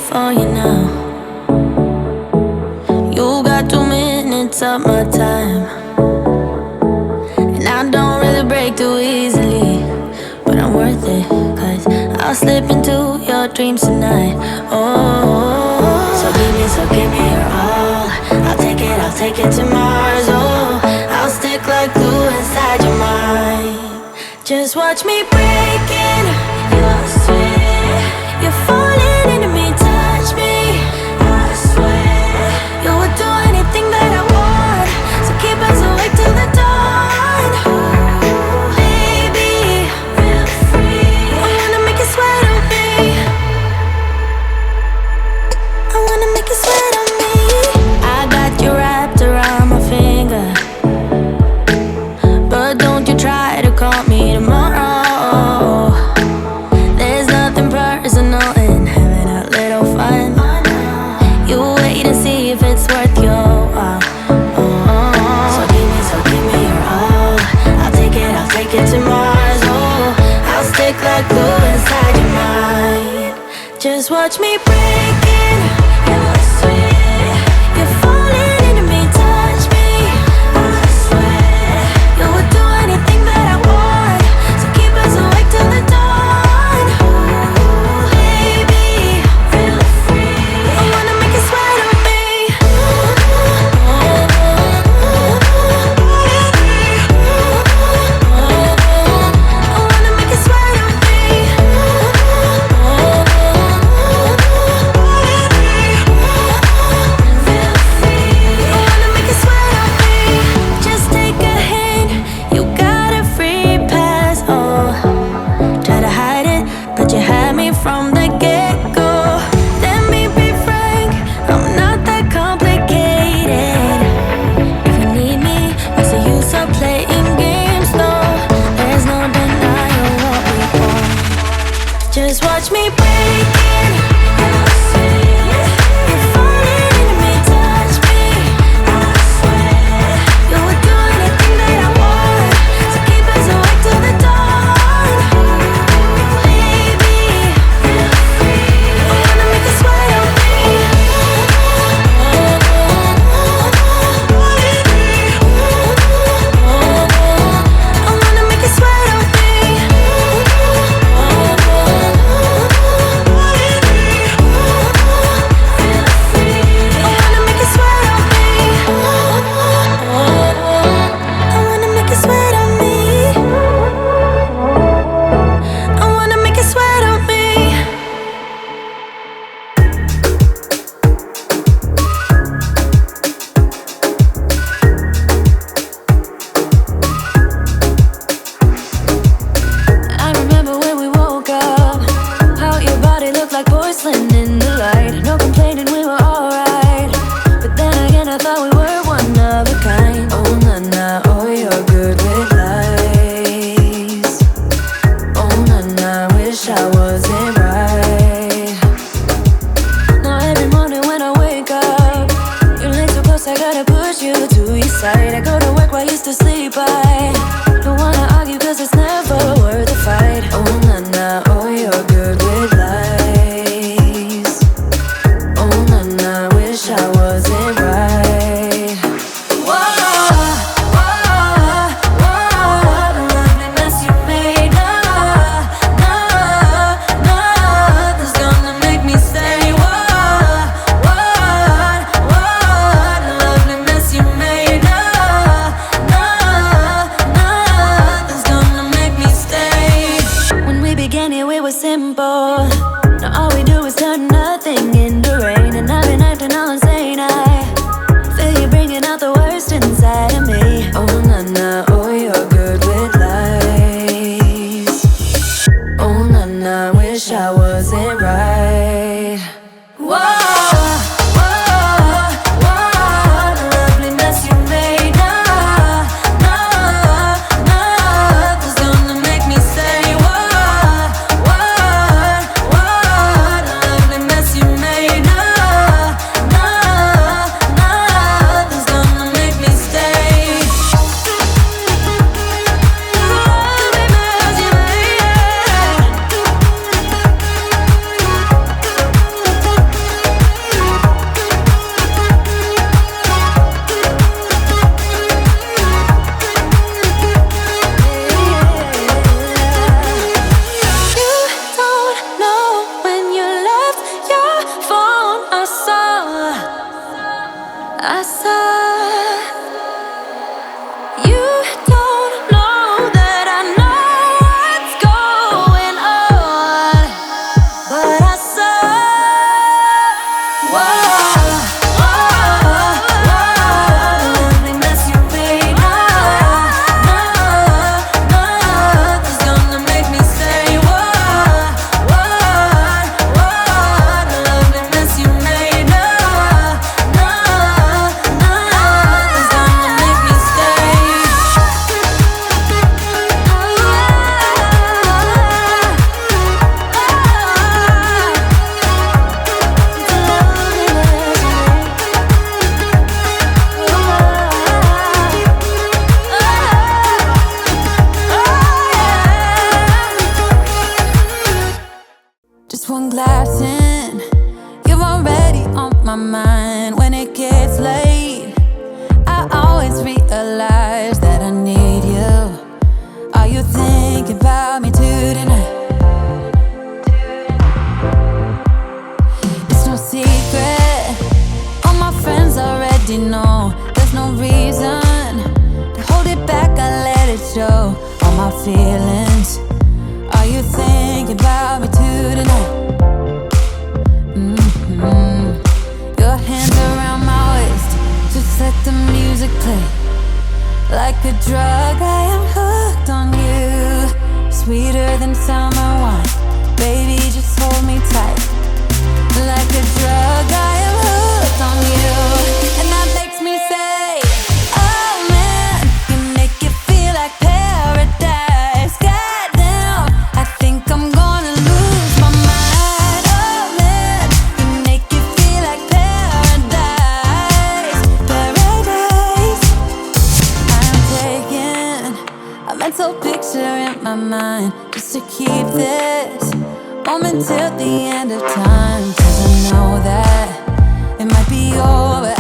for you now. You got 2 minutes of my time, and I don't really break too easily, but I'm worth it, 'cause I'll slip into your dreams tonight. Oh, so give me your all. I'll take it to Mars. Oh, I'll stick like glue inside your mind. Just watch me breaking your sweat. You're falling into me, touch me. I swear you would do anything that I want, so keep us awake till the dawn. Ooh, baby, feel free. I wanna make you sweat on me. I wanna make you sweat on me. I got you wrapped around my finger, but don't you try to call me tomorrow. There's nothing personal in having a little fun. You wait and see if it's worth your while. So give me your all. I'll take it to Mars. Oh, I'll stick like glue inside your mind. Just watch me breaking your sweat. You're falling into me, touch me. I swear you would do anything that I want, so keep us awake till the dawn. Ooh, baby, feel free. I wanna make you sweat on me. I wanna make you sweat on me. Feel free. I wanna make you sweat on me. Just take a hint, you got a free pass. Oh, try to hide it, but you had me from the get-go. Let me be frank, I'm not that complicated. If you need me, what's the use of playing games though? There's no denying what we want. Just watch me breaking your sweat. You're falling into me, touch me. I swear you would do anything that I want, so keep us awake till the dawn. Ooh, baby, feel free. I wanna make you sweat on me. I wanna make you sweat on me. Feel free. I wanna make you sweat on me. I wanna make you sweat on me. I wanna make you sweat on me. I remember when we woke up, how your body looked like porcelain in the light. No complaining, we were alright. But then again, I thought we were one of a kind. Oh, nah, nah, oh, you're good with lies. Oh, nah, nah, wish I wasn't right. Now every morning when I wake up, you're laying so close, I gotta push you to your side. I go to work while you still sleep, I don't wanna argue 'cause it's never worth a fight. Oh, nah, nah, oh, you're good with lies. Oh, nah, nah, wish I wasn't right. Whoa, whoa, whoa, the lovely mess you made. Nah, nah, nothing's gonna make me stay. Whoa, whoa, the lovely mess you made. Nah, nothing's gonna make me stay. When we saw. You don't know that I know what's going on, but I saw. Whoa, the loneliness you made. Nothing's gonna make me stay. The loneliness you made. Nothing's gonna make me stay. Just one glass in, you're already on my mind. When it gets late, I always realize that I need you. Are you thinking about me too tonight? It's no secret, all my friends already know. There's no reason to hold it back, I let it show. All my feelings. Are you thinking about me too tonight? Your hands around my waist, just let the music play. Like a drug, I am hooked on you. Sweeter than summer wine, baby, just hold me tight. Like a drug, I am hooked on you. And that makes me say, oh man, you make it feel like paradise. Goddamn, I think I'm gonna lose my mind. Oh man, you make it feel like paradise. Paradise. I'm taking a mental picture in my mind, just to keep this moment till the end of time. 'Cause I know that it might be over